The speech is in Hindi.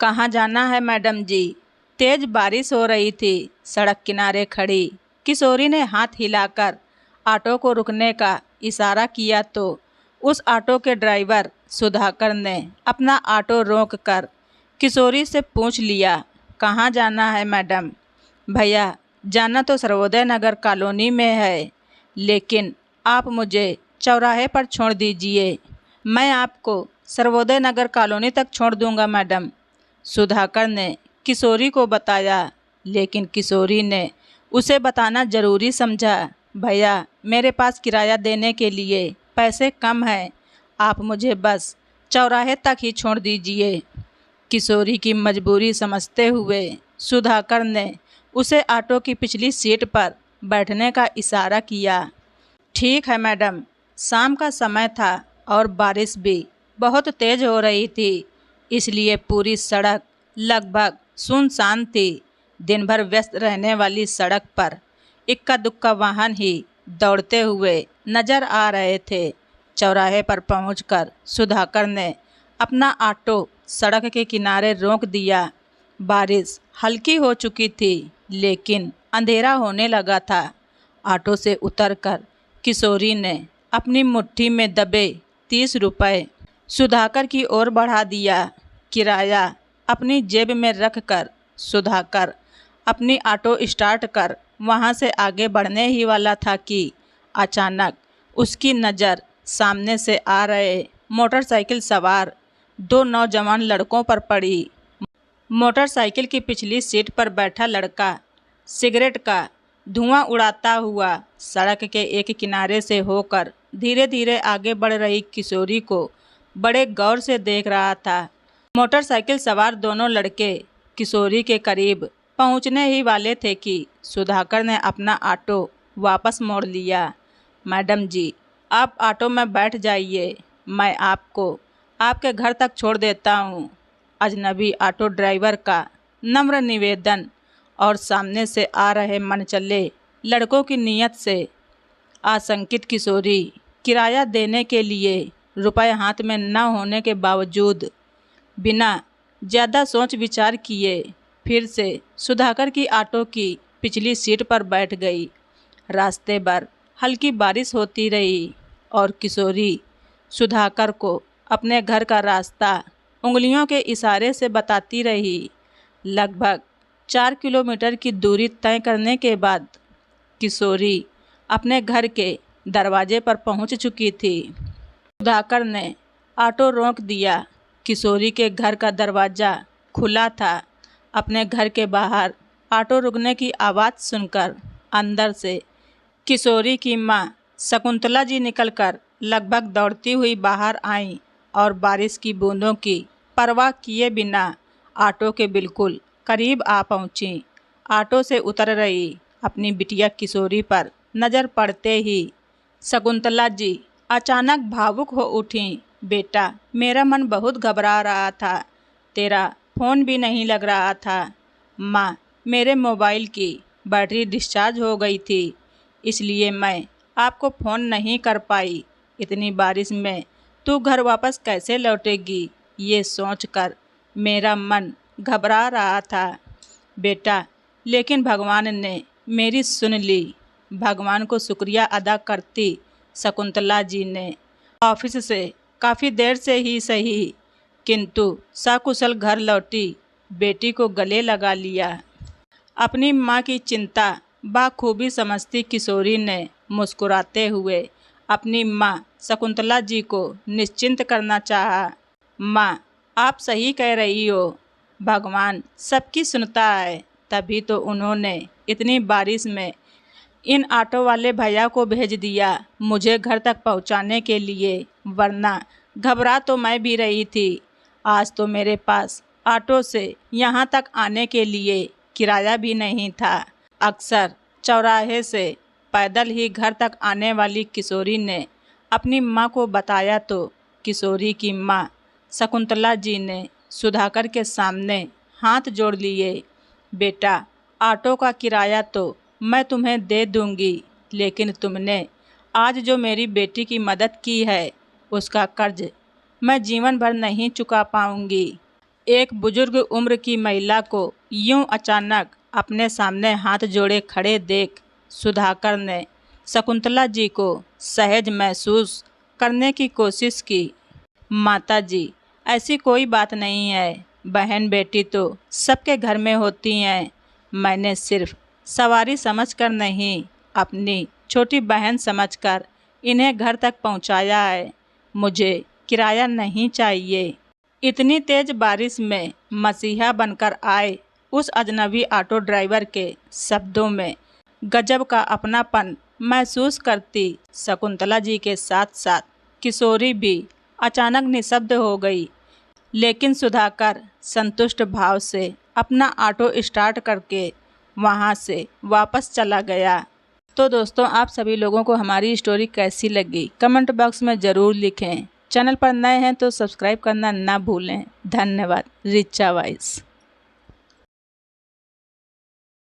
कहाँ जाना है मैडम जी? तेज बारिश हो रही थी। सड़क किनारे खड़ी किशोरी ने हाथ हिलाकर ऑटो को रुकने का इशारा किया तो उस ऑटो के ड्राइवर सुधाकर ने अपना ऑटो रोककर किशोरी से पूछ लिया, कहाँ जाना है मैडम? भैया, जाना तो सर्वोदय नगर कॉलोनी में है, लेकिन आप मुझे चौराहे पर छोड़ दीजिए। मैं आपको सर्वोदय नगर कॉलोनी तक छोड़ दूंगा मैडम, सुधाकर ने किशोरी को बताया। लेकिन किशोरी ने उसे बताना ज़रूरी समझा। भैया, मेरे पास किराया देने के लिए पैसे कम हैं, आप मुझे बस चौराहे तक ही छोड़ दीजिए। किशोरी की मजबूरी समझते हुए सुधाकर ने उसे ऑटो की पिछली सीट पर बैठने का इशारा किया। ठीक है मैडम। शाम का समय था और बारिश भी बहुत तेज हो रही थी, इसलिए पूरी सड़क लगभग सुनसान थी। दिन भर व्यस्त रहने वाली सड़क पर इक्का दुक्का वाहन ही दौड़ते हुए नजर आ रहे थे। चौराहे पर पहुंचकर सुधाकर ने अपना ऑटो सड़क के किनारे रोक दिया। बारिश हल्की हो चुकी थी, लेकिन अंधेरा होने लगा था। ऑटो से उतरकर किशोरी ने अपनी मुट्ठी में दबे 30 रुपए सुधाकर की ओर बढ़ा दिया। किराया अपनी जेब में रखकर सुधाकर अपनी ऑटो स्टार्ट कर वहां से आगे बढ़ने ही वाला था कि अचानक उसकी नज़र सामने से आ रहे मोटरसाइकिल सवार 2 नौजवान लड़कों पर पड़ी। मोटरसाइकिल की पिछली सीट पर बैठा लड़का सिगरेट का धुआं उड़ाता हुआ सड़क के एक किनारे से होकर धीरे धीरे आगे बढ़ रही किशोरी को बड़े गौर से देख रहा था। मोटरसाइकिल सवार दोनों लड़के किशोरी के करीब पहुंचने ही वाले थे कि सुधाकर ने अपना ऑटो वापस मोड़ लिया। मैडम जी, आप ऑटो में बैठ जाइए, मैं आपको आपके घर तक छोड़ देता हूँ। अजनबी ऑटो ड्राइवर का नम्र निवेदन और सामने से आ रहे मनचले लड़कों की नीयत से आशंकित किशोरी किराया देने के लिए रुपए हाथ में न होने के बावजूद बिना ज़्यादा सोच विचार किए फिर से सुधाकर की ऑटो की पिछली सीट पर बैठ गई। रास्ते भर हल्की बारिश होती रही और किशोरी सुधाकर को अपने घर का रास्ता उंगलियों के इशारे से बताती रही। लगभग 4 किलोमीटर की दूरी तय करने के बाद किशोरी अपने घर के दरवाजे पर पहुंच चुकी थी। सुधाकर ने ऑटो रोक दिया। किशोरी के घर का दरवाज़ा खुला था। अपने घर के बाहर ऑटो रुकने की आवाज़ सुनकर अंदर से किशोरी की माँ शकुंतला जी निकलकर लगभग दौड़ती हुई बाहर आईं और बारिश की बूंदों की परवाह किए बिना ऑटो के बिल्कुल करीब आ पहुंची। ऑटो से उतर रही अपनी बिटिया किशोरी पर नज़र पड़ते ही शकुंतला जी अचानक भावुक हो उठीं। बेटा, मेरा मन बहुत घबरा रहा था, तेरा फ़ोन भी नहीं लग रहा था। माँ, मेरे मोबाइल की बैटरी डिस्चार्ज हो गई थी, इसलिए मैं आपको फ़ोन नहीं कर पाई। इतनी बारिश में तू घर वापस कैसे लौटेगी, ये सोचकर मेरा मन घबरा रहा था। बेटा, लेकिन भगवान ने मेरी सुन ली। भगवान को शुक्रिया अदा करती शकुंतला जी ने ऑफिस से काफ़ी देर से ही सही, किंतु सकुशल घर लौटी बेटी को गले लगा लिया। अपनी माँ की चिंता बाखूबी समझती किशोरी ने मुस्कुराते हुए अपनी माँ शकुंतला जी को निश्चिंत करना चाहा। माँ, आप सही कह रही हो, भगवान सबकी सुनता है, तभी तो उन्होंने इतनी बारिश में इन ऑटो वाले भैया को भेज दिया मुझे घर तक पहुंचाने के लिए, वरना घबरा तो मैं भी रही थी। आज तो मेरे पास ऑटो से यहाँ तक आने के लिए किराया भी नहीं था। अक्सर चौराहे से पैदल ही घर तक आने वाली किशोरी ने अपनी माँ को बताया तो किशोरी की माँ शकुंतला जी ने सुधाकर के सामने हाथ जोड़ लिए। बेटा, ऑटो का किराया तो मैं तुम्हें दे दूंगी, लेकिन तुमने आज जो मेरी बेटी की मदद की है उसका कर्ज मैं जीवन भर नहीं चुका पाऊंगी। एक बुजुर्ग उम्र की महिला को यूं अचानक अपने सामने हाथ जोड़े खड़े देख सुधाकर ने शकुंतला जी को सहज महसूस करने की कोशिश की। माता जी, ऐसी कोई बात नहीं है, बहन बेटी तो सबके घर में होती हैं। मैंने सिर्फ सवारी समझकर नहीं, अपनी छोटी बहन समझकर इन्हें घर तक पहुंचाया है। मुझे किराया नहीं चाहिए। इतनी तेज बारिश में मसीहा बनकर आए उस अजनबी ऑटो ड्राइवर के शब्दों में गजब का अपनापन महसूस करती शकुंतला जी के साथ साथ किशोरी भी अचानक निशब्द हो गई। लेकिन सुधाकर संतुष्ट भाव से अपना ऑटो स्टार्ट करके वहां से वापस चला गया। तो दोस्तों, आप सभी लोगों को हमारी स्टोरी कैसी लगी कमेंट बॉक्स में ज़रूर लिखें। चैनल पर नए हैं तो सब्सक्राइब करना ना भूलें। धन्यवाद। रिचा वॉइस।